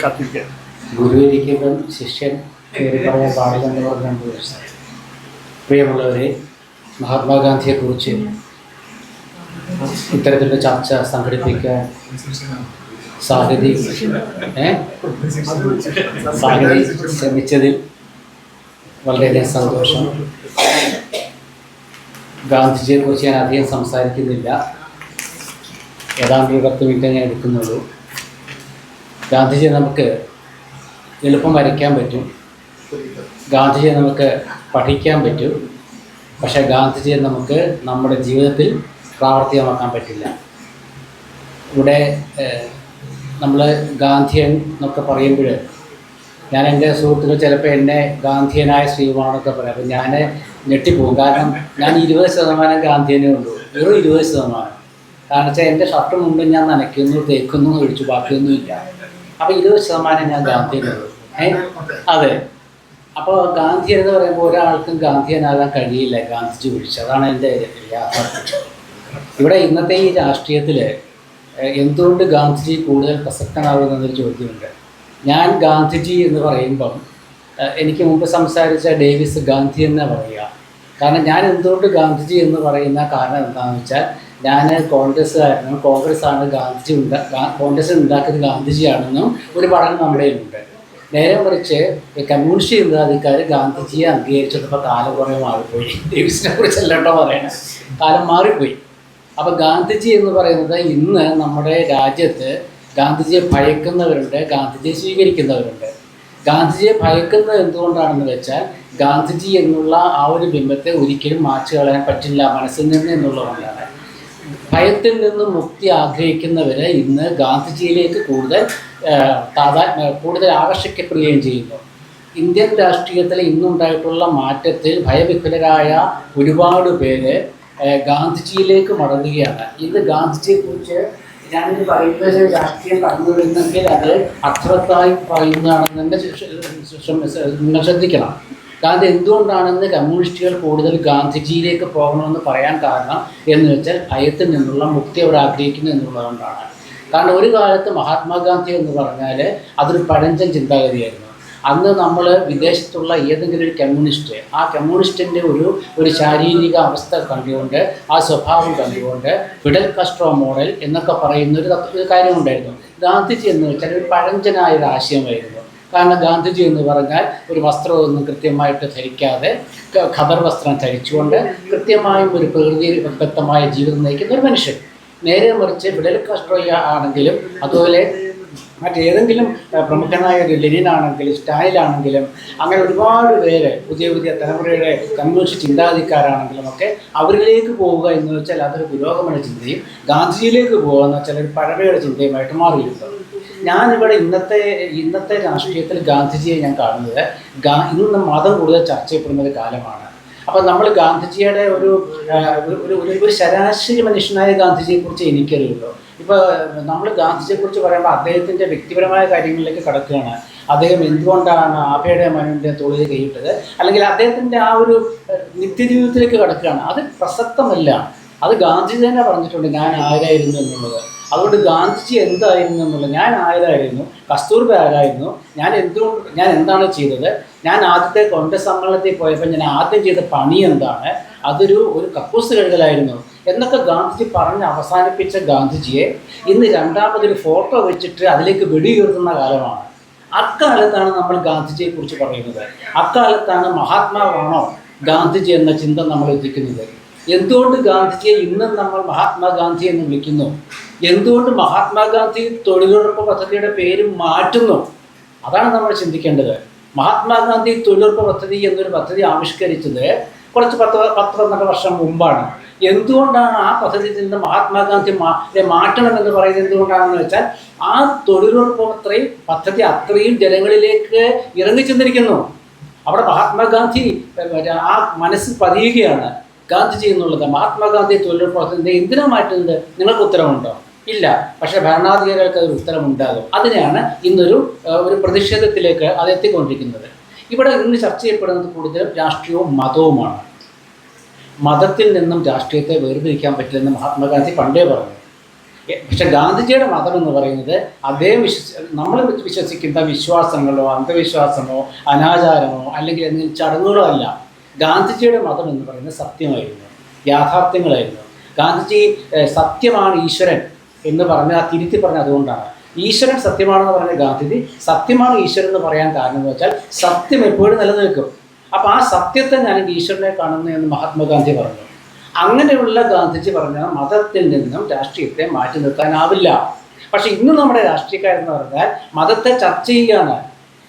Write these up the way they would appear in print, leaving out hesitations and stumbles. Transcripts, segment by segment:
കത്തിക്കാൻ. ഗുരു ഇരിക്കുമ്പം ശിഷ്യൻ കയറി പറയാൻ പാടില്ലെന്ന് പറഞ്ഞുകൊണ്ട് പ്രിയമുള്ളവരെ, മഹാത്മാഗാന്ധിയെക്കുറിച്ച് ഇത്തരത്തിലുള്ള ചർച്ച സംഘടിപ്പിക്കാൻ സാഹിതി ശ്രമിച്ചതിൽ വളരെയധികം സന്തോഷം. ഗാന്ധിജിയെക്കുറിച്ച് ഞാൻ അധികം സംസാരിക്കുന്നില്ല. ഏതാണ്ട് 10 മിനിറ്റ് ഞാൻ എടുക്കുന്നുള്ളൂ. ഗാന്ധിജിയെ നമുക്ക് എളുപ്പം വരയ്ക്കാൻ പറ്റും, ഗാന്ധിജിയെ നമുക്ക് പഠിക്കാൻ പറ്റും, പക്ഷേ ഗാന്ധിജിയെ നമുക്ക് നമ്മുടെ ജീവിതത്തിൽ പ്രാവർത്തികമാക്കാൻ പറ്റില്ല. ഇവിടെ നമ്മൾ ഗാന്ധിയൻ എന്നൊക്കെ പറയുമ്പോൾ ഞാൻ എൻ്റെ സുഹൃത്തുക്കൾ ചിലപ്പോൾ എന്നെ ഗാന്ധിയനായ ശ്രീമാനൊക്കെ പറയും. അപ്പോൾ ഞാൻ ഞെട്ടിപ്പോകും. കാരണം ഞാൻ 20% ഗാന്ധിയനേ ഉള്ളൂ, വെറും 20%. കാരണം വെച്ചാൽ എൻ്റെ ഷർട്ടും മുണ്ടും ഞാൻ നനയ്ക്കുന്നു, തേക്കുന്നു, ഒഴിച്ചു, ബാക്കിയൊന്നുമില്ല. അപ്പോൾ 20% ഞാൻ ഗാന്ധിയനുള്ളൂ. അതെ. അപ്പോൾ ഗാന്ധിയൻ എന്ന് പറയുമ്പോൾ ഒരാൾക്കും ഗാന്ധിയനാകാൻ കഴിയില്ല ഗാന്ധിജി ഒഴിച്ച്. അതാണ് എൻ്റെ യാഥാർത്ഥ്യം. ഇവിടെ ഇന്നത്തെ ഈ രാഷ്ട്രീയത്തിൽ എന്തുകൊണ്ട് ഗാന്ധിജി കൂടുതൽ പ്രസക്തനാകുന്നൊരു ചോദ്യമുണ്ട്. ഞാൻ ഗാന്ധിജി എന്ന് പറയുമ്പം എനിക്ക് മുമ്പ് സംസാരിച്ച ഡേവിസ് ഗാന്ധി എന്ന് പറയുക. കാരണം ഞാൻ എന്തുകൊണ്ട് ഗാന്ധിജി എന്ന് പറയുന്ന കാരണം എന്താണെന്ന് വെച്ചാൽ, ഞാൻ കോൺഗ്രസ്സുകാരനും കോൺഗ്രസ്സാണ് കോൺഗ്രസ് ഉണ്ടാക്കിയത് ഗാന്ധിജിയാണെന്നും ഒരു പഠനം നമ്മുടെ ഉണ്ട്. നേരെ മറിച്ച് കമ്മ്യൂണിസ്റ്റ് ചിന്താധിക്കാർ ഗാന്ധിജിയെ അംഗീകരിച്ചപ്പോൾ കാലം കുറേ മാറിപ്പോയി. ഡേവിസിനെ കുറിച്ചല്ലോ പറയണേ, കാലം മാറിപ്പോയി. അപ്പോൾ ഗാന്ധിജി എന്ന് പറയുന്നത് ഇന്ന് നമ്മുടെ രാജ്യത്ത് ഗാന്ധിജിയെ ഭയക്കുന്നവരുണ്ട്, ഗാന്ധിജിയെ സ്വീകരിക്കുന്നവരുണ്ട്. ഗാന്ധിജിയെ ഭയക്കുന്നത് എന്തുകൊണ്ടാണെന്ന് വെച്ചാൽ, ഗാന്ധിജി എന്നുള്ള ആ ഒരു ബിംബത്തെ ഒരിക്കലും മാച്ചു കളയാൻ പറ്റില്ല മനസ്സിൽ നിന്ന് എന്നുള്ളതുകൊണ്ടാണ്. ഭയത്തിൽ നിന്നും മുക്തി ആഗ്രഹിക്കുന്നവർ ഇന്ന് ഗാന്ധിജിയിലേക്ക് കൂടുതൽ ആകർഷിക്കപ്പെടുകയും ചെയ്യുന്നു. ഇന്ത്യൻ രാഷ്ട്രീയത്തിൽ ഇന്നുണ്ടായിട്ടുള്ള മാറ്റത്തിൽ ഭയവിഹ്വലരായ ഒരുപാട് പേര് ഗാന്ധിജിയിലേക്ക് മടങ്ങുകയാണ്. ഇന്ന് ഗാന്ധിജിയെക്കുറിച്ച് ഞാനിത് പറയുന്നത് രാഷ്ട്രീയം കടന്നു വരുന്നെങ്കിൽ അത് അർത്ഥവത്തായി പറയുന്നതാണെന്ന് നിങ്ങൾ ശ്രദ്ധിക്കണം. കാരണം എന്തുകൊണ്ടാണെന്ന് കമ്മ്യൂണിസ്റ്റുകൾ കൂടുതൽ ഗാന്ധിജിയിലേക്ക് പോകണമെന്ന് പറയാൻ കാരണം എന്ന് വെച്ചാൽ ഭയത്തിൽ നിന്നുള്ള മുക്തി അവർ ആഗ്രഹിക്കുന്നു എന്നുള്ളതുകൊണ്ടാണ്. കാരണം ഒരു കാലത്ത് മഹാത്മാഗാന്ധി എന്ന് പറഞ്ഞാൽ അതൊരു പഴഞ്ചൻ ചിന്താഗതിയായിരുന്നു. അന്ന് നമ്മൾ വിദേശത്തുള്ള ഏതെങ്കിലും ഒരു കമ്മ്യൂണിസ്റ്റ്, ആ കമ്മ്യൂണിസ്റ്റിൻ്റെ ഒരു ശാരീരിക അവസ്ഥ കണ്ടുകൊണ്ട്, ആ സ്വഭാവം കണ്ടുകൊണ്ട് ഫിഡൽ കാസ്ട്രോ മോഡൽ എന്നൊക്കെ പറയുന്നൊരു കാര്യമുണ്ടായിരുന്നു. ഗാന്ധിജി എന്ന് വെച്ചാൽ ഒരു പഴഞ്ചനായൊരു ആശയമായിരുന്നു. കാരണം ഗാന്ധിജി എന്ന് പറഞ്ഞാൽ ഒരു വസ്ത്രമൊന്നും കൃത്യമായിട്ട് ധരിക്കാതെ ഖദർ വസ്ത്രം ധരിച്ചുകൊണ്ട് കൃത്യമായും ഒരു പ്രകൃതിബദ്ധമായ ജീവിതം നയിക്കുന്ന ഒരു മനുഷ്യൻ. നേരെ മറിച്ച് ഫിഡൽ കാസ്ട്രോ ആണെങ്കിലും അതുപോലെ മറ്റേതെങ്കിലും പ്രമുഖനായ ഒരു ലെനിനാണെങ്കിലും സ്റ്റാലിനാണെങ്കിലും അങ്ങനെ ഒരുപാട് പേര് പുതിയ തലമുറയുടെ കമ്മ്യൂണിസ്റ്റ് ചിന്താഗതിക്കാരാണെങ്കിലും ഒക്കെ അവരിലേക്ക് പോവുക എന്ന് വെച്ചാൽ അതൊരു പുരോഗമന ചിന്തയും, ഗാന്ധിജിയിലേക്ക് പോകുക എന്ന് വെച്ചാൽ ഒരു പഴമയുടെ ചിന്തയുമായിട്ട് മാറിയിരുന്നു. ഞാനിവിടെ ഇന്നത്തെ രാഷ്ട്രീയത്തിൽ ഗാന്ധിജിയെ ഞാൻ കാണുന്നത് ഇന്ന് മതം കൂടുതൽ ചർച്ച ചെയ്യപ്പെടുന്ന ഒരു കാലമാണ്. അപ്പോൾ നമ്മൾ ഗാന്ധിജിയുടെ ഒരു ശരാശരി മനുഷ്യനായ ഗാന്ധിജിയെക്കുറിച്ച് എനിക്കറിയുള്ളൂ. ഇപ്പോൾ നമ്മൾ ഗാന്ധിജിയെക്കുറിച്ച് പറയുമ്പോൾ അദ്ദേഹത്തിൻ്റെ വ്യക്തിപരമായ കാര്യങ്ങളിലേക്ക് കടക്കുകയാണ്. അദ്ദേഹം എന്തുകൊണ്ടാണ് ആഭയുടെ മനുവിൻ്റെ തോളിൽ കൈയിട്ടത്, അല്ലെങ്കിൽ അദ്ദേഹത്തിൻ്റെ ആ ഒരു നിത്യജീവിതത്തിലേക്ക് കടക്കുകയാണ്. അത് പ്രസക്തമല്ല. അത് ഗാന്ധിജി തന്നെ പറഞ്ഞിട്ടുണ്ട്, ഞാൻ ആരായിരുന്നു എന്നുള്ളത്. അതുകൊണ്ട് ഗാന്ധിജി എന്തായിരുന്നു എന്നുള്ളത്, ഞാൻ ആരായിരുന്നു, കസ്തൂർബ ആരായിരുന്നു, ഞാൻ എന്താണ് ചെയ്തത്, ഞാൻ ആദ്യത്തെ കോൺഗ്രസ് സമ്മേളനത്തിൽ പോയപ്പോൾ ഞാൻ ആദ്യം ചെയ്ത പണി എന്താണ്, അതൊരു കക്കൂസ് കഴുകലായിരുന്നു എന്നൊക്കെ ഗാന്ധിജി പറഞ്ഞ് അവസാനിപ്പിച്ച ഗാന്ധിജിയെ ഇന്ന് രണ്ടാമതൊരു ഫോട്ടോ വെച്ചിട്ട് അതിലേക്ക് വെടിയുയർത്തുന്ന കാലമാണ്. അക്കാലത്താണ് നമ്മൾ ഗാന്ധിജിയെക്കുറിച്ച് പറയുന്നത്. അക്കാലത്താണ് മഹാത്മാവാണോ ഗാന്ധിജി എന്ന ചിന്ത നമ്മൾ എത്തിക്കുന്നത്. എന്തുകൊണ്ട് ഗാന്ധിജിയെ ഇന്നും നമ്മൾ മഹാത്മാഗാന്ധി എന്ന് വിളിക്കുന്നു? എന്തുകൊണ്ട് മഹാത്മാഗാന്ധി തൊഴിലുറപ്പ് പദ്ധതിയുടെ പേര് മാറ്റുന്നു? അതാണ് നമ്മൾ ചിന്തിക്കേണ്ടത്. മഹാത്മാഗാന്ധി തൊഴിലുറപ്പ് പദ്ധതി എന്നൊരു പദ്ധതി ആവിഷ്കരിച്ചത് കുറച്ച് 10-12 വർഷം മുമ്പാണ്. എന്തുകൊണ്ടാണ് ആ പദ്ധതിയിൽ നിന്ന് മഹാത്മാഗാന്ധി മാറ്റണമെന്ന് പറയുന്നത് എന്തുകൊണ്ടാണെന്ന് വെച്ചാൽ, ആ തൊഴിലുറപ്പ് പദ്ധതി അത്രയും ജനങ്ങളിലേക്ക് ഇറങ്ങിച്ചെന്നിരിക്കുന്നു. അവിടെ മഹാത്മാഗാന്ധി ആ മനസ്സിൽ പതിയുകയാണ് ഗാന്ധിജി എന്നുള്ളത്. മഹാത്മാഗാന്ധി തൊഴിലുറപ്പ് പദ്ധതി എന്തിനാ മാറ്റുന്നത്? നിങ്ങൾക്ക് ഉത്തരവുണ്ടോ? ഇല്ല. പക്ഷേ ഭരണാധികാരികൾക്ക് അതൊരു ഉത്തരമുണ്ടാകും. അതിനെയാണ് ഇന്നൊരു പ്രതിഷേധത്തിലേക്ക് അത് എത്തിക്കൊണ്ടിരിക്കുന്നത്. ഇവിടെ ഇന്ന് ചർച്ച ചെയ്യപ്പെടുന്നത് കൂടുതലും രാഷ്ട്രീയവും മതവുമാണ്. മതത്തിൽ നിന്നും രാഷ്ട്രീയത്തെ വേർതിരിക്കാൻ പറ്റില്ലെന്ന് മഹാത്മാഗാന്ധി പണ്ടേ പറഞ്ഞു. പക്ഷെ ഗാന്ധിജിയുടെ മതം എന്ന് പറയുന്നത് അദ്ദേഹം നമ്മൾ വിശ്വസിക്കുന്ന വിശ്വാസങ്ങളോ അന്ധവിശ്വാസമോ അനാചാരമോ അല്ലെങ്കിൽ എന്തെങ്കിലും ചടങ്ങുകളോ അല്ല. ഗാന്ധിജിയുടെ മതം എന്ന് പറയുന്നത് സത്യമായിരുന്നു, യാഥാർത്ഥ്യങ്ങളായിരുന്നു. ഗാന്ധിജി സത്യമാണ് ഈശ്വരൻ എന്ന് പറഞ്ഞ തിരുത്തി പറഞ്ഞ അതുകൊണ്ടാണ്. ഈശ്വരൻ സത്യമാണെന്ന് പറഞ്ഞ ഗാന്ധിജി സത്യമാണ് ഈശ്വരൻ എന്ന് പറയാൻ കാരണം എന്ന് വെച്ചാൽ സത്യം എപ്പോഴും നിലനിൽക്കും. അപ്പോൾ ആ സത്യത്തെ ഞാൻ ഈശ്വരനെ കാണുന്നു എന്ന് മഹാത്മാഗാന്ധി പറഞ്ഞു. അങ്ങനെയുള്ള ഗാന്ധിജി പറഞ്ഞ മതത്തിൽ നിന്നും രാഷ്ട്രീയത്തെ മാറ്റി നിർത്താനാവില്ല. പക്ഷെ ഇന്ന് നമ്മുടെ രാഷ്ട്രീയക്കാരെന്ന് പറഞ്ഞാൽ മതത്തെ ചർച്ച ചെയ്യുകയാണ്.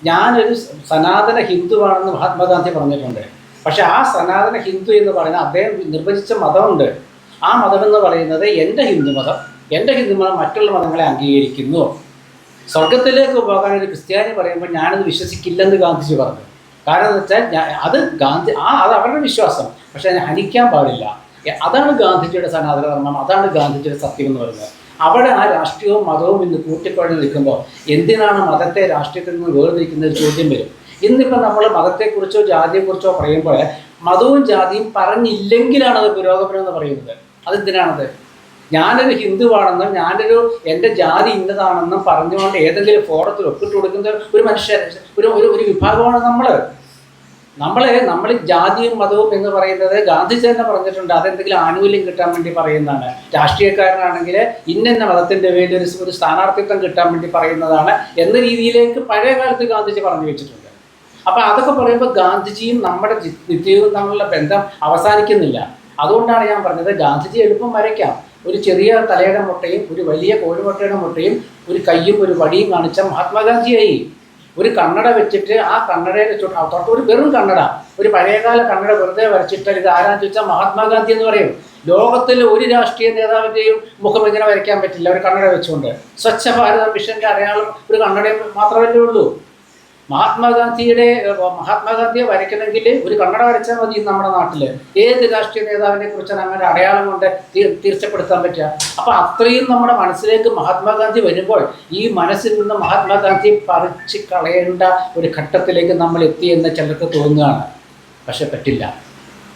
ഞാനൊരു സനാതന ഹിന്ദുവാണെന്ന് മഹാത്മാഗാന്ധി പറഞ്ഞിട്ടുണ്ട്. പക്ഷെ ആ സനാതന ഹിന്ദു എന്ന് പറയുന്ന അദ്ദേഹം നിർവചിച്ച മതമുണ്ട്. ആ മതമെന്ന് പറയുന്നത് എൻ്റെ ഹിന്ദുമതം, എൻ്റെ ഹിന്ദുമതം മറ്റുള്ള മതങ്ങളെ അംഗീകരിക്കുന്നു. സ്വർഗത്തിലേക്ക് പോകാൻ ഒരു ക്രിസ്ത്യാനി പറയുമ്പോൾ ഞാനത് വിശ്വസിക്കില്ലെന്ന് ഗാന്ധിജി പറഞ്ഞു. കാരണം എന്ന് വെച്ചാൽ അത് അത് അവരുടെ വിശ്വാസം, പക്ഷെ അതിനെ ഹനിക്കാൻ പാടില്ല. അതാണ് ഗാന്ധിജിയുടെ സനാതന ധർമ്മം, അതാണ് ഗാന്ധിജിയുടെ സത്യം എന്ന് പറയുന്നത്. അവിടെ ആ രാഷ്ട്രീയവും മതവും ഇന്ന് കൂട്ടിക്കുഴഞ്ഞ് നിൽക്കുമ്പോൾ എന്തിനാണ് മതത്തെ രാഷ്ട്രീയത്തിൽ നിന്ന് വേർതിരിക്കുന്ന ഒരു ചോദ്യം വരും. ഇന്നിപ്പോൾ നമ്മൾ മതത്തെക്കുറിച്ചോ ജാതിയെക്കുറിച്ചോ പറയുമ്പോൾ മതവും ജാതിയും പറഞ്ഞില്ലെങ്കിലാണ് അത് പുരോഗമനം എന്ന് പറയുന്നത്. അതെന്തിനാണത്? ഞാനൊരു ഹിന്ദുവാണെന്നും എൻ്റെ ജാതി ഇന്നതാണെന്നും പറഞ്ഞുകൊണ്ട് ഏതെങ്കിലും ഫോറത്തിൽ ഒപ്പിട്ട് കൊടുക്കുന്ന ഒരു മനുഷ്യർ ഒരു വിഭാഗമാണ് നമ്മൾ ജാതിയും മതവും എന്ന് പറയുന്നത് ഗാന്ധിജി തന്നെ പറഞ്ഞിട്ടുണ്ട്. അതെന്തെങ്കിലും ആനുകൂല്യം കിട്ടാൻ വേണ്ടി പറയുന്നതാണ്. രാഷ്ട്രീയക്കാരനാണെങ്കിൽ ഇന്ന മതത്തിൻ്റെ പേരിൽ ഒരു സ്ഥാനാർത്ഥിത്വം കിട്ടാൻ വേണ്ടി പറയുന്നതാണ് എന്ന രീതിയിലേക്ക് പഴയ കാലത്ത് ഗാന്ധിജി പറഞ്ഞു വെച്ചിട്ടുണ്ട്. അപ്പം അതൊക്കെ പറയുമ്പോൾ ഗാന്ധിജിയും നമ്മുടെ നിത്യവും തമ്മിലുള്ള ബന്ധം അവസാനിക്കുന്നില്ല. അതുകൊണ്ടാണ് ഞാൻ പറഞ്ഞത് ഗാന്ധിജി എളുപ്പം വരയ്ക്കാം. ഒരു ചെറിയ തലയുടെ മുട്ടയും ഒരു വലിയ കോഴിമുട്ടയുടെ മുട്ടയും ഒരു കയ്യും ഒരു വടിയും കാണിച്ച മഹാത്മാഗാന്ധിയായി. ഒരു കണ്ണട വെച്ചിട്ട് ആ കണ്ണടയുടെ തൊട്ട് ഒരു വെറും കണ്ണട, ഒരു പഴയകാല കണ്ണട വെറുതെ വരച്ചിട്ടാൽ ഇത് ആരാന്ന് ചോദിച്ചാൽ മഹാത്മാഗാന്ധി എന്ന് പറയും. ലോകത്തിൽ ഒരു രാഷ്ട്രീയ നേതാവിൻ്റെയും മുഖം ഇങ്ങനെ വരയ്ക്കാൻ പറ്റില്ല ഒരു കണ്ണട വെച്ചുകൊണ്ട്. സ്വച്ഛ ഭാരത മിഷന്റെ അടയാളം ഒരു കണ്ണടയും മാത്രമല്ലേ ഉള്ളൂ. മഹാത്മാഗാന്ധിയെ വരയ്ക്കണമെങ്കിൽ ഒരു കണ്ണട വരച്ചാൽ മതി. നമ്മുടെ നാട്ടിൽ ഏത് രാഷ്ട്രീയ നേതാവിനെ കുറിച്ചാണ് അങ്ങനെ അടയാളം കൊണ്ട് തീർച്ചപ്പെടുത്താൻ പറ്റുക? അപ്പം അത്രയും നമ്മുടെ മനസ്സിലേക്ക് മഹാത്മാഗാന്ധി വരുമ്പോൾ ഈ മനസ്സിൽ നിന്ന് മഹാത്മാഗാന്ധിയെ പറിച്ച് കളയേണ്ട ഒരു ഘട്ടത്തിലേക്ക് നമ്മൾ എത്തിയെന്ന് ചിലർക്ക് തോന്നുകയാണ്. പക്ഷെ പറ്റില്ല.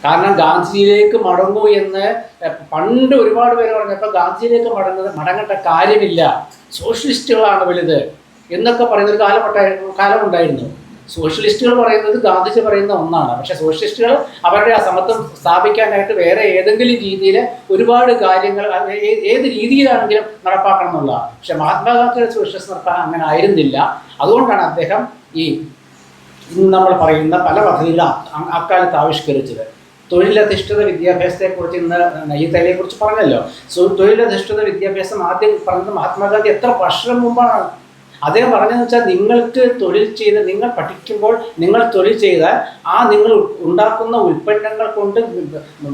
കാരണം ഗാന്ധിജിയിലേക്ക് മടങ്ങൂ എന്ന് പണ്ട് ഒരുപാട് പേര് പറഞ്ഞപ്പോൾ ഗാന്ധിജിയിലേക്ക് മടങ്ങേണ്ട കാര്യമില്ല, സോഷ്യലിസ്റ്റുകളാണ് വലുത് എന്നൊക്കെ പറയുന്നൊരു കാലമുണ്ടായിരുന്നു. സോഷ്യലിസ്റ്റുകൾ പറയുന്നത് ഗാന്ധിജി പറയുന്ന ഒന്നാണ്. പക്ഷെ സോഷ്യലിസ്റ്റുകൾ അവരുടെ അസമത്വം സ്ഥാപിക്കാനായിട്ട് വേറെ ഏതെങ്കിലും രീതിയിൽ ഒരുപാട് കാര്യങ്ങൾ ഏത് രീതിയിലാണെങ്കിലും നടപ്പാക്കണം എന്നുള്ളതാണ്. പക്ഷെ മഹാത്മാഗാന്ധിയുടെ സോഷ്യലിസ്റ്റ് നടപ്പാൻ അങ്ങനെ ആയിരുന്നില്ല. അതുകൊണ്ടാണ് അദ്ദേഹം ഇന്ന് നമ്മൾ പറയുന്ന പല പദ്ധതികളും അക്കാലത്ത് ആവിഷ്കരിച്ചത്. തൊഴിലധിഷ്ഠിത വിദ്യാഭ്യാസത്തെക്കുറിച്ച് ഇന്ന് നയ്യത്തലയെക്കുറിച്ച് പറഞ്ഞല്ലോ. തൊഴിലധിഷ്ഠിത വിദ്യാഭ്യാസം ആദ്യം പറഞ്ഞത് മഹാത്മാഗാന്ധി എത്ര വർഷം മുമ്പാണ്. അദ്ദേഹം പറഞ്ഞതെന്ന് വെച്ചാൽ നിങ്ങൾക്ക് തൊഴിൽ ചെയ്ത് നിങ്ങൾ പഠിക്കുമ്പോൾ നിങ്ങൾ തൊഴിൽ ചെയ്താൽ നിങ്ങൾ ഉണ്ടാക്കുന്ന ഉൽപ്പന്നങ്ങൾ കൊണ്ട്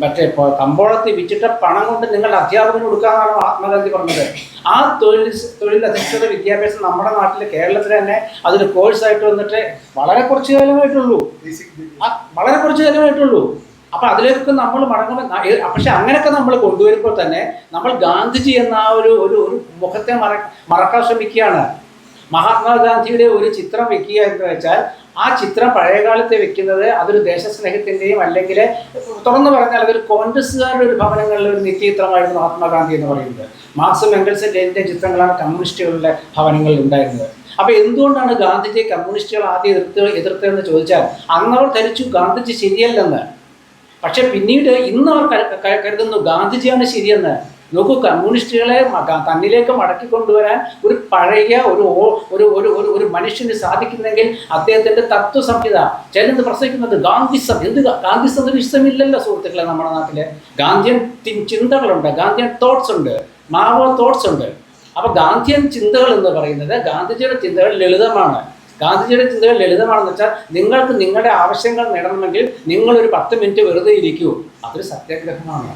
മറ്റേ കമ്പോളത്തിൽ വിറ്റിട്ട പണം കൊണ്ട് നിങ്ങളുടെ അധ്യാപകന് കൊടുക്കാമെന്നാണ് മഹാത്മാഗാന്ധി പറഞ്ഞത്. ആ തൊഴിലധിഷ്ഠിത വിദ്യാഭ്യാസം നമ്മുടെ നാട്ടിൽ കേരളത്തിൽ തന്നെ അതൊരു കോഴ്സായിട്ട് വന്നിട്ട് വളരെ കുറച്ച് കാലമായിട്ടുള്ളൂ. അപ്പം അതിലേക്ക് നമ്മൾ മടങ്ങുമ്പോൾ പക്ഷെ അങ്ങനെയൊക്കെ നമ്മൾ കൊണ്ടുവരുമ്പോൾ തന്നെ നമ്മൾ ഗാന്ധിജി എന്ന ആ ഒരു മുഖത്തെ മറക്കാൻ ശ്രമിക്കുകയാണ്. മഹാത്മാഗാന്ധിയുടെ ഒരു ചിത്രം വെക്കുക എന്ന് വെച്ചാൽ ആ ചിത്രം പഴയകാലത്ത് വെക്കുന്നത് അതൊരു ദേശസ്നേഹത്തിൻ്റെയും അല്ലെങ്കിൽ തുറന്നു പറഞ്ഞാൽ അതൊരു കോൺഗ്രസ്സുകാരുടെ ഒരു ഭവനങ്ങളിലെ ഒരു നിത്യചിത്രമായിരുന്നു മഹാത്മാഗാന്ധി എന്ന് പറയുന്നത്. മാർക്സും എംഗൽസും ലെനിൻ്റെ ചിത്രങ്ങളാണ് കമ്മ്യൂണിസ്റ്റുകളുടെ ഭവനങ്ങളിൽ ഉണ്ടായിരുന്നത്. അപ്പോൾ എന്തുകൊണ്ടാണ് ഗാന്ധിജിയെ കമ്മ്യൂണിസ്റ്റുകൾ ആദ്യം എതിർത്തതെന്ന് ചോദിച്ചാൽ അന്നവർ ധരിച്ചു ഗാന്ധിജി ശരിയല്ലെന്ന്. പക്ഷെ പിന്നീട് ഇന്നവർ കരുതുന്നു ഗാന്ധിജിയാണ് ശരിയെന്ന്. നോക്കൂ, കമ്മ്യൂണിസ്റ്റുകളെ തന്നിലേക്ക് മടക്കി കൊണ്ടുവരാൻ ഒരു പഴയ ഒരു മനുഷ്യന് സാധിക്കുന്നെങ്കിൽ അദ്ദേഹത്തിൻ്റെ തത്വസംഹിത ചിലത് പ്രസംഗിക്കുന്നത് ഗാന്ധിസം. ഗാന്ധിസം ഒരു ഇഷ്ടമില്ലല്ലോ സുഹൃത്തുക്കളെ. നമ്മുടെ നാട്ടിൽ ഗാന്ധിയൻ ചിന്തകളുണ്ട്, ഗാന്ധിയൻ തോട്ട്സ് ഉണ്ട്, മാവോ തോട്ട്സ് ഉണ്ട്. അപ്പോൾ ഗാന്ധിയൻ ചിന്തകൾ എന്ന് പറയുന്നത് ഗാന്ധിജിയുടെ ചിന്തകൾ ലളിതമാണ്. ഗാന്ധിജിയുടെ ചിന്തകൾ ലളിതമാണെന്ന് വെച്ചാൽ നിങ്ങൾക്ക് നിങ്ങളുടെ ആവശ്യങ്ങൾ നേടണമെങ്കിൽ നിങ്ങളൊരു 10 മിനിറ്റ് വെറുതെ ഇരിക്കൂ, അതൊരു സത്യാഗ്രഹമാണ്.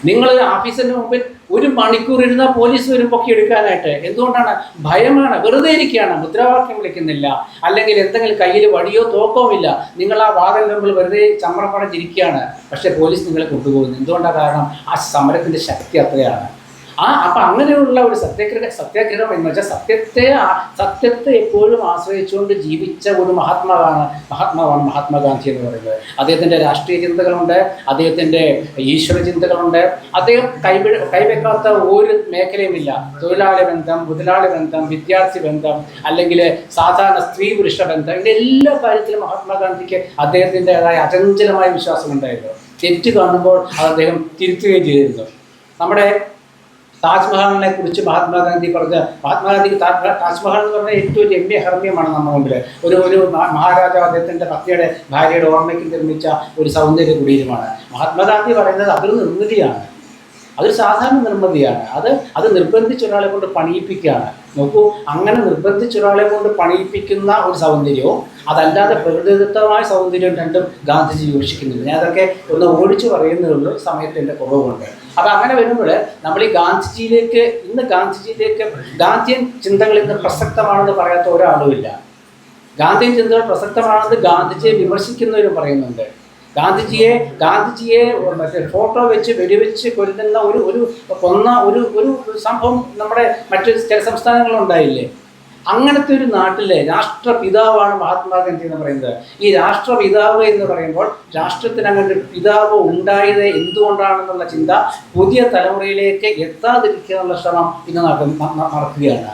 നിങ്ങൾ ഓഫീസിൻ്റെ മുമ്പിൽ 1 മണിക്കൂർ ഇരുന്നാൽ പോലീസ് വരും പൊക്കി എടുക്കാനായിട്ട്. എന്തുകൊണ്ടാണ്? ഭയമാണ്. വെറുതെ ഇരിക്കുകയാണ്, മുദ്രാവാക്യം വിളിക്കുന്നില്ല, അല്ലെങ്കിൽ എന്തെങ്കിലും കയ്യിൽ വടിയോ തോക്കോ ഇല്ല. നിങ്ങൾ ആ വാതിലിന് മുമ്പിൽ വെറുതെ ചമ്രപ്പടച്ചിരിക്കുകയാണ്. പക്ഷേ പോലീസ് നിങ്ങളെ കൊണ്ടുപോകുന്നു. എന്തുകൊണ്ടാണ്? കാരണം ആ സമരത്തിൻ്റെ ശക്തി അത്രയാണ്. അപ്പം അങ്ങനെയുള്ള ഒരു സത്യാഗ്രഹം എന്ന് വെച്ചാൽ സത്യത്തെ എപ്പോഴും ആശ്രയിച്ചുകൊണ്ട് ജീവിച്ച ഒരു മഹാത്മാവാണ് മഹാത്മാഗാന്ധി എന്ന് പറയുന്നത്. അദ്ദേഹത്തിൻ്റെ രാഷ്ട്രീയ ചിന്തകളുണ്ട്, അദ്ദേഹത്തിൻ്റെ ഈശ്വര ചിന്തകളുണ്ട്. അദ്ദേഹം കൈവെക്കാത്ത ഒരു മേഖലയുമില്ല. തൊഴിലാളി ബന്ധം, മുതലാളി ബന്ധം, വിദ്യാർത്ഥി ബന്ധം, അല്ലെങ്കിൽ സാധാരണ സ്ത്രീ പുരുഷ ബന്ധം, ഇതിൻ്റെ എല്ലാ കാര്യത്തിലും മഹാത്മാഗാന്ധിക്ക് അദ്ദേഹത്തിൻ്റെതായ അചഞ്ചലമായ വിശ്വാസമുണ്ടായിരുന്നു. തെറ്റ് കാണുമ്പോൾ അത് അദ്ദേഹം തിരുത്തുകയും ചെയ്തിരുന്നു. നമ്മുടെ താജ്മഹലിനെ കുറിച്ച് മഹാത്മാഗാന്ധിക്ക് താജ്മഹൽ എന്ന് പറഞ്ഞാൽ ഏറ്റവും രമ്യഹർമ്മ്യമാണ് നമ്മുടെ മുമ്പിൽ. ഒരു മഹാരാജാവ് അദ്ദേഹത്തിൻ്റെ പത്നിയുടെ ഭാര്യയുടെ ഓർമ്മയ്ക്ക് നിർമ്മിച്ച ഒരു സൗന്ദര്യ കുടീരമാണ്. മഹാത്മാഗാന്ധി പറയുന്നത് അതൊരു നിർമ്മിതിയാണ്, അതൊരു സാധാരണ നിർമ്മിതിയാണ്. അത് നിർബന്ധിച്ച ഒരാളെ കൊണ്ട് പണിയിപ്പിക്കുകയാണ്. നോക്കൂ, അങ്ങനെ നിർബന്ധിച്ച ഒരാളെ കൊണ്ട് പണിയിപ്പിക്കുന്ന ഒരു സൗന്ദര്യവും അതല്ലാതെ പ്രകൃതിദത്തമായ സൗന്ദര്യവും രണ്ടും ഗാന്ധിജി യോജിക്കുന്നുണ്ട്. ഞാൻ അതൊക്കെ ഒന്ന് ഓടിച്ചു പറയുന്നേ ഉള്ളൂ, സമയത്തിൻ്റെ കുറവുണ്ട്. അപ്പം അങ്ങനെ വരുമ്പോൾ നമ്മൾ ഈ ഗാന്ധിജിയിലേക്ക് ഗാന്ധിയൻ ചിന്തകൾ ഇന്ന് പ്രസക്തമാണെന്ന് പറയാത്ത ഒരാളുമില്ല. ഗാന്ധിയൻ ചിന്തകൾ പ്രസക്തമാണെന്ന് ഗാന്ധിജിയെ വിമർശിക്കുന്നവരും പറയുന്നുണ്ട്. ഗാന്ധിജിയെ മറ്റേ ഫോട്ടോ വെച്ച് വെടിവെച്ച് കൊല്ലുന്ന ഒരു സംഭവം നമ്മുടെ മറ്റു ചില സംസ്ഥാനങ്ങളുണ്ടായില്ലേ? അങ്ങനത്തെ ഒരു നാട്ടിലെ രാഷ്ട്രപിതാവാണ് മഹാത്മാഗാന്ധി എന്ന് പറയുന്നത്. ഈ രാഷ്ട്രപിതാവ് എന്ന് പറയുമ്പോൾ രാഷ്ട്രത്തിന് അങ്ങനെ ഒരു പിതാവ് ഉണ്ടായത് എന്തുകൊണ്ടാണെന്നുള്ള ചിന്ത പുതിയ തലമുറയിലേക്ക് എത്താതിരിക്കുക എന്നുള്ള ശ്രമം ഇന്ന് നടക്കുകയാണ്.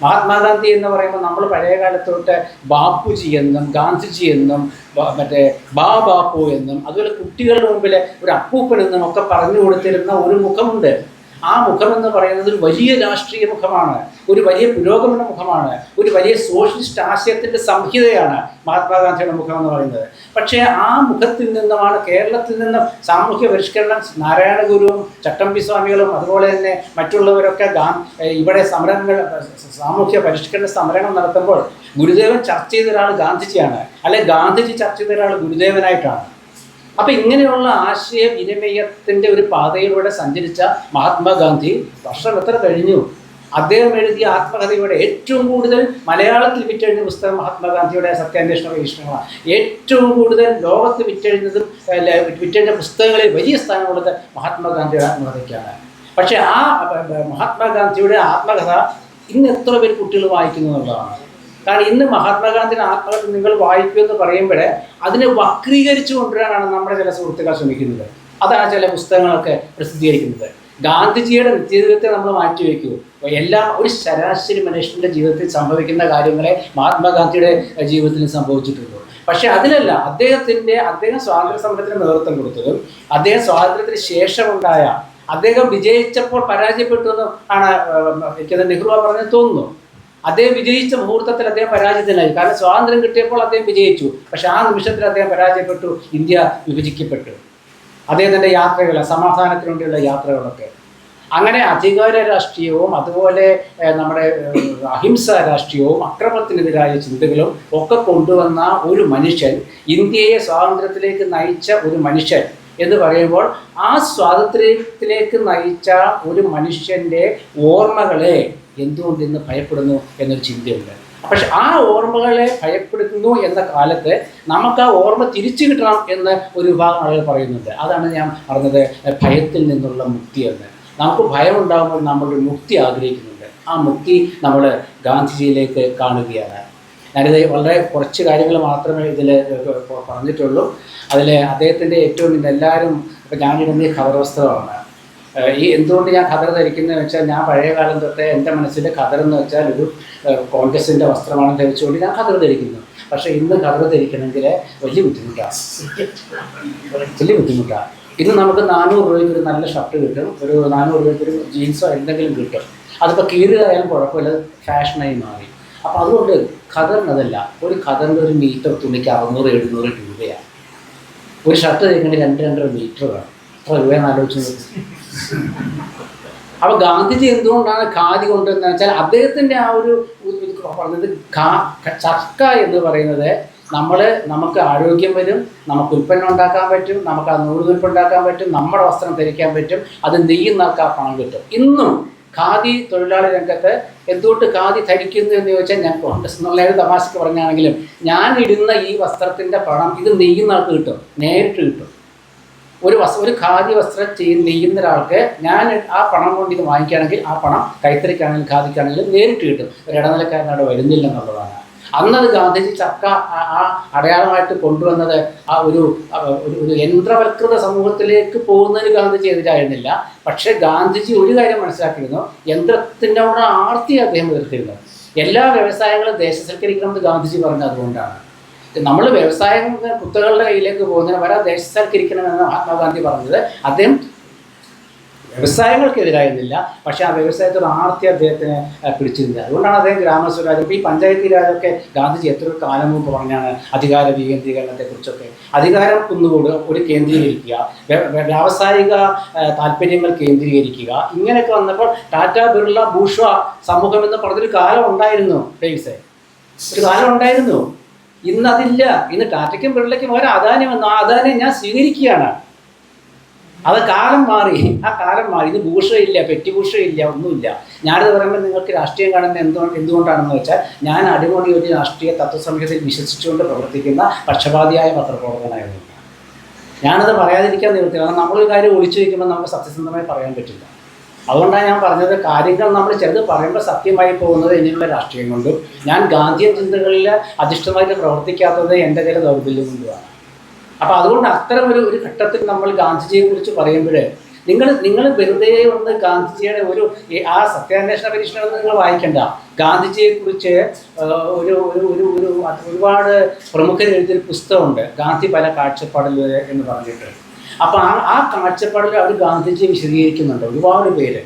മഹാത്മാഗാന്ധി എന്ന് പറയുമ്പോൾ നമ്മൾ പഴയ കാലത്തോട്ട് ബാപ്പുജി എന്നും ഗാന്ധിജി എന്നും മറ്റേ ബാപ്പു എന്നും അതുപോലെ കുട്ടികളുടെ മുമ്പിൽ ഒരു അപ്പൂപ്പൻ എന്നും ഒക്കെ പറഞ്ഞു കൊടുത്തിരുന്ന ഒരു മുഖമുണ്ട്. ആ മുഖമെന്ന് പറയുന്നത് ഒരു വലിയ രാഷ്ട്രീയ മുഖമാണ്, ഒരു വലിയ പുരോഗമന മുഖമാണ്, ഒരു വലിയ സോഷ്യലിസ്റ്റ് ആശയത്തിൻ്റെ സംഹിതയാണ് മഹാത്മാഗാന്ധിയുടെ മുഖം എന്ന് പറയുന്നത്. പക്ഷേ ആ മുഖത്തിൽ നിന്നുമാണ് കേരളത്തിൽ നിന്നും സാമൂഹ്യ പരിഷ്കരണം നാരായണ ഗുരുവും ചട്ടമ്പി സ്വാമികളും അതുപോലെ തന്നെ മറ്റുള്ളവരൊക്കെ ഇവിടെ സാമൂഹ്യ പരിഷ്കരണ സമരം നടത്തുമ്പോൾ ഗുരുദേവൻ ചർച്ച ചെയ്ത ഒരാൾ ഗാന്ധിജിയാണ്, അല്ലെ ഗാന്ധിജി ചർച്ച ചെയ്ത ഒരാൾ ഗുരുദേവനായിട്ടാണ്. അപ്പം ഇങ്ങനെയുള്ള ആശയ വിനിമയത്തിൻ്റെ ഒരു പാതയിലൂടെ സഞ്ചരിച്ച മഹാത്മാഗാന്ധി വർഷം എത്ര കഴിഞ്ഞു? അദ്ദേഹം എഴുതിയ ആത്മകഥയുടെ ഏറ്റവും കൂടുതൽ മലയാളത്തിൽ വിറ്റഴിഞ്ഞ പുസ്തകം മഹാത്മാഗാന്ധിയുടെ സത്യാന്വേഷണ പരീക്ഷണങ്ങളാണ്. ഏറ്റവും കൂടുതൽ ലോകത്ത് വിറ്റഴിഞ്ഞ പുസ്തകങ്ങളിൽ വലിയ സ്ഥാനമുള്ളത് മഹാത്മാഗാന്ധിയുടെ ആത്മകഥയ്ക്കാണ്. പക്ഷേ ആ മഹാത്മാഗാന്ധിയുടെ ആത്മകഥ ഇന്ന് എത്ര പേര് കുട്ടികൾ വായിക്കുന്നു എന്നുള്ളതാണ്. കാരണം ഇന്ന് മഹാത്മാഗാന്ധിയുടെ ആത്മകഥ നിങ്ങൾ വായിക്കുമെന്ന് പറയുമ്പോൾ അതിനെ വക്രീകരിച്ചു കൊണ്ടുവരാനാണ് നമ്മുടെ ചില സുഹൃത്തുക്കൾ ശ്രമിക്കുന്നത്. അതാണ് ചില പുസ്തകങ്ങളൊക്കെ പ്രസിദ്ധീകരിക്കുന്നത്. ഗാന്ധിജിയുടെ നിത്യജീവിതത്തെ നമ്മൾ മാറ്റിവെക്കൂ. ഒരു ശരാശരി മനുഷ്യൻ്റെ ജീവിതത്തിൽ സംഭവിക്കുന്ന കാര്യങ്ങളെ മഹാത്മാഗാന്ധിയുടെ ജീവിതത്തിൽ സംഭവിച്ചിട്ടുള്ളൂ. പക്ഷേ അതിലല്ല, അദ്ദേഹം സ്വാതന്ത്ര്യ സമരത്തിന് നേതൃത്വം കൊടുത്തതും അദ്ദേഹം സ്വാതന്ത്ര്യത്തിന് ശേഷമുണ്ടായ അദ്ദേഹം വിജയിച്ചപ്പോൾ പരാജയപ്പെട്ടു എന്ന് ആണ് എനിക്കത് നെഹ്റു പറഞ്ഞെന്ന് തോന്നുന്നു. അദ്ദേഹം വിജയിച്ച മുഹൂർത്തത്തിൽ അദ്ദേഹം പരാജിതനായി. കാരണം സ്വാതന്ത്ര്യം കിട്ടിയപ്പോൾ അദ്ദേഹം വിജയിച്ചു, പക്ഷെ ആ നിമിഷത്തിൽ അദ്ദേഹം പരാജയപ്പെട്ടു. ഇന്ത്യ വിഭജിക്കപ്പെട്ടു. അദ്ദേഹത്തിൻ്റെ യാത്രകൾ, സമാധാനത്തിന് വേണ്ടിയുള്ള യാത്രകളൊക്കെ, അങ്ങനെ അധികാര രാഷ്ട്രീയവും അതുപോലെ നമ്മുടെ അഹിംസ രാഷ്ട്രീയവും അക്രമത്തിനെതിരായ ചിന്തകളും ഒക്കെ കൊണ്ടുവന്ന ഒരു മനുഷ്യൻ, ഇന്ത്യയെ സ്വാതന്ത്ര്യത്തിലേക്ക് നയിച്ച ഒരു മനുഷ്യൻ എന്ന് പറയുമ്പോൾ ആ സ്വാതന്ത്ര്യത്തിലേക്ക് നയിച്ച ഒരു മനുഷ്യൻ്റെ ഓർമ്മകളെ എന്തുകൊണ്ട് ഇന്ന് ഭയപ്പെടുന്നു എന്നൊരു ചിന്തയുണ്ട്. പക്ഷെ ആ ഓർമ്മകളെ ഭയപ്പെടുത്തുന്നു എന്ന കാലത്ത് നമുക്ക് ആ ഓർമ്മ തിരിച്ചു കിട്ടണം എന്ന് ഒരു വിഭാഗം ആളുകൾ പറയുന്നുണ്ട്. അതാണ് ഞാൻ പറഞ്ഞത്, ഭയത്തിൽ നിന്നുള്ള മുക്തി എന്ന്. നമുക്ക് ഭയം ഉണ്ടാകുമ്പോൾ നമ്മളൊരു മുക്തി ആഗ്രഹിക്കുന്നുണ്ട്. ആ മുക്തി നമ്മൾ ഗാന്ധിജിയിലേക്ക് കാണുകയാണ്. ഞാനിത് വളരെ കുറച്ച് കാര്യങ്ങൾ മാത്രമേ ഇതിൽ പറഞ്ഞിട്ടുള്ളൂ. അതിൽ അദ്ദേഹത്തിൻ്റെ ഏറ്റവും ഇന്നെല്ലാവരും ഇപ്പം ഞാനിടുന്ന ഈ ഖദർ വസ്ത്രമാണ്. എന്തുകൊണ്ട് ഞാൻ ഖദർ ധരിക്കുന്നതെന്ന് വെച്ചാൽ, ഞാൻ പഴയ കാലം തൊട്ടേ എൻ്റെ മനസ്സിൽ ഖദർ എന്ന് വെച്ചാൽ ഒരു കോൺഗ്രസിൻ്റെ വസ്ത്രമാണ് ധരിച്ചുകൊണ്ട് ഞാൻ ഖദർ ധരിക്കുന്നു. പക്ഷേ ഇന്ന് ഖദർ ധരിക്കണമെങ്കിൽ വലിയ ബുദ്ധിമുട്ടാണ്. ഇന്ന് നമുക്ക് 400 രൂപയ്ക്ക് ഒരു നല്ല ഷർട്ട് കിട്ടും, ഒരു 400 രൂപയ്ക്ക് ഒരു ജീൻസോ എന്തെങ്കിലും കിട്ടും. അതിപ്പോൾ കീറിയതായാലും കുഴപ്പമില്ല, ഫാഷനായി മാറി. അപ്പോൾ അതുകൊണ്ട് ഖദറിനതല്ല, ഒരു ഖദറിൻ്റെ ഒരു മീറ്റർ തുണിക്ക് 600-700 രൂപയാണ്. ഒരു ഷർട്ട് ധരിക്കേണ്ടി 2-2.5 മീറ്റർ വേണം. എത്ര രൂപയെന്ന് ആലോചിച്ച്. അപ്പോൾ ഗാന്ധിജി എന്തുകൊണ്ടാണ് ഖാദി കൊണ്ടുവന്നത് വെച്ചാൽ, അദ്ദേഹത്തിൻ്റെ ആ ഒരു പറഞ്ഞത് ചർക്ക എന്ന് പറയുന്നത് നമുക്ക് ആരോഗ്യം വരും, നമുക്ക് ഉൽപ്പന്നം ഉണ്ടാക്കാൻ പറ്റും, നമുക്ക് ആ നൂലുതുൽപ്പുണ്ടാക്കാൻ പറ്റും, നമ്മുടെ വസ്ത്രം ധരിക്കാൻ പറ്റും, അത് നെയ്യുന്നാക്കാൻ പണം കിട്ടും. ഇന്നും ഖാദി തൊഴിലാളി രംഗത്ത് എന്തുകൊണ്ട് ഖാദി ധരിക്കുന്നു എന്ന് ചോദിച്ചാൽ, ഞാൻ കോൺഗ്രസ് എന്നുള്ള തമാശക്ക് പറഞ്ഞാണെങ്കിലും ഞാൻ ഇടുന്ന ഈ വസ്ത്രത്തിൻ്റെ പണം ഇത് നെയ്യുന്ന ആൾക്ക് കിട്ടും, നേരിട്ട് കിട്ടും. ഒരു ഖാദി വസ്ത്രം നെയ്യുന്ന ഒരാൾക്ക് ഞാൻ ആ പണം കൊണ്ട് ഇത് വാങ്ങിക്കുകയാണെങ്കിൽ ആ പണം കൈത്തറിക്കാണെങ്കിലും ഖാദിക്കാണെങ്കിലും നേരിട്ട് കിട്ടും. ഒരു ഇടനിലക്കാരനവിടെ വരുന്നില്ല എന്നുള്ളതാണ്. അന്നത് ഗാന്ധിജി ചർക്ക ആ അടയാളമായിട്ട് കൊണ്ടുവന്നത് ആ ഒരു യന്ത്രവൽകൃത സമൂഹത്തിലേക്ക് പോകുന്നതിന് ഗാന്ധിജി എതിരായിരുന്നില്ല. പക്ഷേ ഗാന്ധിജി ഒരു കാര്യം മനസ്സിലാക്കിയിരുന്നു, യന്ത്രത്തിനോട് ആർത്തി അദ്ദേഹം എതിർത്തിരുന്നു. എല്ലാ വ്യവസായങ്ങളും ദേശസൽക്കരിക്കണമെന്ന് ഗാന്ധിജി പറഞ്ഞത് അതുകൊണ്ടാണ്. നമ്മൾ വ്യവസായ കുത്തകളുടെ കയ്യിലേക്ക് പോകുന്നതിന് വരെ ദേശസൽക്കരിക്കണമെന്ന് മഹാത്മാഗാന്ധി പറഞ്ഞത്. അദ്ദേഹം വ്യവസായങ്ങൾക്കെതിരായിരുന്നില്ല, പക്ഷേ ആ വ്യവസായത്തോട് ആർത്തി അദ്ദേഹത്തിന് പിടിച്ചിരുന്നത്. അതുകൊണ്ടാണ് അദ്ദേഹം ഗ്രാമസ്വരാജ്യം, ഇപ്പോൾ ഈ പഞ്ചായത്തി രാജൊക്കെ ഗാന്ധിജി എത്രയോ കാലം മുമ്പ് പറഞ്ഞാണ് അധികാര വികേന്ദ്രീകരണത്തെക്കുറിച്ചൊക്കെ. അധികാരം ഒരു കേന്ദ്രീകരിക്കുക, വ്യാവസായിക താല്പര്യങ്ങൾ കേന്ദ്രീകരിക്കുക, ഇങ്ങനെയൊക്കെ വന്നപ്പോൾ ടാറ്റ, ബിർള, ബൂഷ സമൂഹം എന്ന് പറഞ്ഞൊരു കാലം ഉണ്ടായിരുന്നു. ഡേവിസേ, ഒരു കാലം ഉണ്ടായിരുന്നു. ഇന്നതില്ല. ഇന്ന് ടാറ്റയ്ക്കും ബിർളയ്ക്കും ഓരോ അദാനി വന്നു. ആ അദാനി ഞാൻ സ്വീകരിക്കുകയാണ്. അത് കാലം മാറി, ആ കാലം മാറി. ഇത് ഭൂഷയില്ല, പെറ്റിഭൂഷയില്ല, ഒന്നുമില്ല. ഞാനത് പറയുമ്പോൾ നിങ്ങൾക്ക് രാഷ്ട്രീയം കാണുന്നത് എന്തുകൊണ്ടാണെന്ന് വെച്ചാൽ ഞാൻ അടിമുടി ഒരു രാഷ്ട്രീയ തത്വസംഹിതയിൽ വിശ്വസിച്ചുകൊണ്ട് പ്രവർത്തിക്കുന്ന പക്ഷപാതിയായ പത്രപ്രവർത്തകനായിരുന്നു. ഞാനത് പറയാതിരിക്കാൻ നിവൃത്തി. കാരണം നമ്മളൊരു കാര്യം ഒളിച്ചു വയ്ക്കുമ്പോൾ നമുക്ക് സത്യസന്ധമായി പറയാൻ പറ്റില്ല. അതുകൊണ്ടാണ് ഞാൻ പറഞ്ഞത്, കാര്യങ്ങൾ നമ്മൾ ചിലത് പറയുമ്പോൾ സത്യമായി പോകുന്നത് എന്നിലുള്ള രാഷ്ട്രീയം കൊണ്ടും ഞാൻ ഗാന്ധിയൻ ചിന്തകളിൽ അധിഷ്ഠിതമായിട്ട് പ്രവർത്തിക്കാത്തത് എൻ്റെ ചില ദൗർബല്യം കൊണ്ടുമാണ്. അപ്പോൾ അതുകൊണ്ട് അത്തരം ഒരു ഘട്ടത്തിൽ നമ്മൾ ഗാന്ധിജിയെക്കുറിച്ച് പറയുമ്പോൾ നിങ്ങൾ വെറുതെ ഒന്ന് ഗാന്ധിജിയുടെ ആ സത്യാന്വേഷണ പരീക്ഷണം നിങ്ങൾ വായിക്കണ്ട. ഗാന്ധിജിയെക്കുറിച്ച് ഒരുപാട് പ്രമുഖർ എഴുതിയൊരു പുസ്തകമുണ്ട്, ഗാന്ധി പല കാഴ്ചപ്പാടുകൾ എന്ന് പറഞ്ഞിട്ട്. അപ്പോൾ ആ കാഴ്ചപ്പാടിൽ അവർ ഗാന്ധിജിയെ വിശദീകരിക്കുന്നുണ്ട്. ഒരുപാട് പേര്,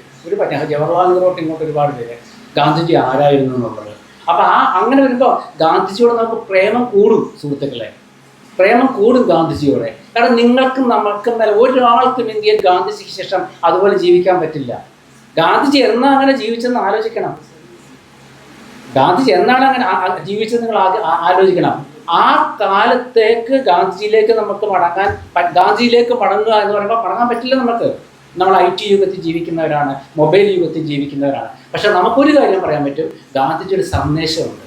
ജവഹർലാൽ നെഹ്റുട്ട് ഇങ്ങോട്ട് ഒരുപാട് പേര് ഗാന്ധിജി ആരായിരുന്നു എന്നുള്ളത്. അപ്പോൾ അങ്ങനെ വരുമ്പോൾ ഗാന്ധിജിയോട് നമുക്ക് പ്രേമം കൂടും സുഹൃത്തുക്കളെ, പ്രേമം കൂടും ഗാന്ധിജിയോടെ. കാരണം നിങ്ങൾക്കും നമ്മൾക്കും നല്ല ഒരാൾക്കും ഇന്ത്യയിൽ ഗാന്ധിജിക്ക് ശേഷം അതുപോലെ ജീവിക്കാൻ പറ്റില്ല. ഗാന്ധിജി എന്നാ അങ്ങനെ ജീവിച്ചെന്ന് ആലോചിക്കണം. ഗാന്ധിജി എന്നാണ് അങ്ങനെ ജീവിച്ചത് നിങ്ങൾ ആലോചിക്കണം. ആ കാലത്തേക്ക് ഗാന്ധിജിയിലേക്ക് നമുക്ക് ഗാന്ധിജിയിലേക്ക് മടങ്ങുക എന്ന് പറയുമ്പോൾ മടങ്ങാൻ പറ്റില്ല നമുക്ക്. നമ്മൾ IT യുഗത്തിൽ ജീവിക്കുന്നവരാണ്, മൊബൈൽ യുഗത്തിൽ ജീവിക്കുന്നവരാണ്. പക്ഷെ നമുക്കൊരു കാര്യം പറയാൻ പറ്റും, ഗാന്ധിജിയുടെ സന്ദേശമുണ്ട്,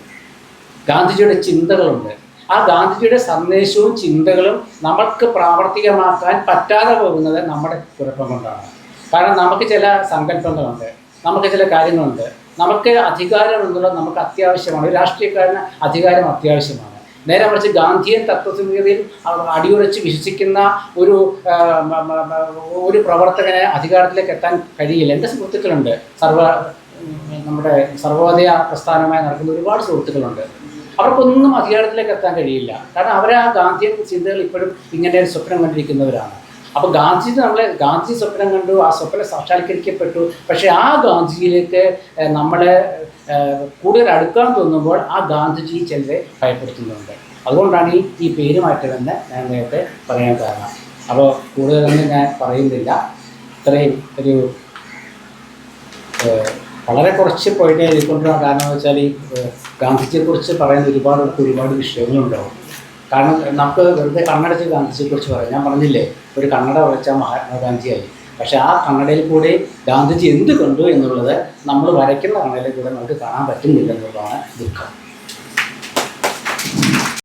ഗാന്ധിജിയുടെ ചിന്തകളുണ്ട്. ആ ഗാന്ധിജിയുടെ സന്ദേശവും ചിന്തകളും നമുക്ക് പ്രാവർത്തികമാക്കാൻ പറ്റാതെ പോകുന്നത് നമ്മുടെ കുഴപ്പം കൊണ്ടാണ്. കാരണം നമുക്ക് ചില സങ്കല്പങ്ങളുണ്ട്, നമുക്ക് ചില കാര്യങ്ങളുണ്ട്. നമുക്ക് അധികാരം എന്നുള്ളത് നമുക്ക് അത്യാവശ്യമാണ്. രാഷ്ട്രീയക്കാരന് അധികാരം അത്യാവശ്യമാണ്. നേരെ മറിച്ച് ഗാന്ധിയൻ തത്വസംഹിതയിൽ അടിയുറച്ച് വിശ്വസിക്കുന്ന ഒരു പ്രവർത്തകനെ അധികാരത്തിലേക്ക് എത്താൻ കഴിയില്ല. എൻ്റെ സുഹൃത്തുക്കളുണ്ട്, നമ്മുടെ സർവോദയ പ്രസ്ഥാനമായി നടക്കുന്ന ഒരുപാട് സുഹൃത്തുക്കളുണ്ട്. അവർക്കൊന്നും അധികാരത്തിലേക്ക് എത്താൻ കഴിയില്ല. കാരണം അവരെ ആ ഗാന്ധിയൻ ചിന്തകൾ ഇപ്പോഴും ഇങ്ങനെ സ്വപ്നം കണ്ടിരിക്കുന്നവരാണ്. അപ്പോൾ ഗാന്ധി സ്വപ്നം കണ്ടു, ആ സ്വപ്നം സാക്ഷാത്കരിക്കപ്പെട്ടു. പക്ഷേ ആ ഗാന്ധിജിയിലേക്ക് നമ്മളെ കൂടുതൽ അടുക്കാൻ തോന്നുമ്പോൾ ആ ഗാന്ധിജി ചിലരെ ഭയപ്പെടുത്തുന്നുണ്ട്. അതുകൊണ്ടാണ് ഈ പേര് മാറ്റമെന്ന് ഞാൻ നേരത്തെ പറയാൻ കാരണം. അപ്പോൾ കൂടുതലൊന്നും ഞാൻ പറയുന്നില്ല. ഇത്രയും വളരെ കുറച്ച് പോയിട്ടേ എഴുതിക്കൊണ്ടിരുന്ന കാരണം എന്ന് വെച്ചാൽ ഈ ഗാന്ധിജിയെക്കുറിച്ച് പറയുന്ന ഒരുപാട് വിഷയങ്ങളുണ്ടാവും. കാരണം നമുക്ക് വെറുതെ കണ്ണടച്ച് ഗാന്ധിജിയെക്കുറിച്ച് പറയാം. ഞാൻ പറഞ്ഞില്ലേ, ഒരു കണ്ണട വരച്ചാൽ മഹാത്മാഗാന്ധിയായി. പക്ഷേ ആ കണ്ണടയിൽ കൂടി ഗാന്ധിജി എന്ത് കണ്ടു എന്നുള്ളത് നമ്മൾ വരയ്ക്കുന്ന കണ്ണടയിൽ കൂടെ നമുക്ക് കാണാൻ പറ്റുന്നില്ല എന്നുള്ളതാണ് ദുഃഖം.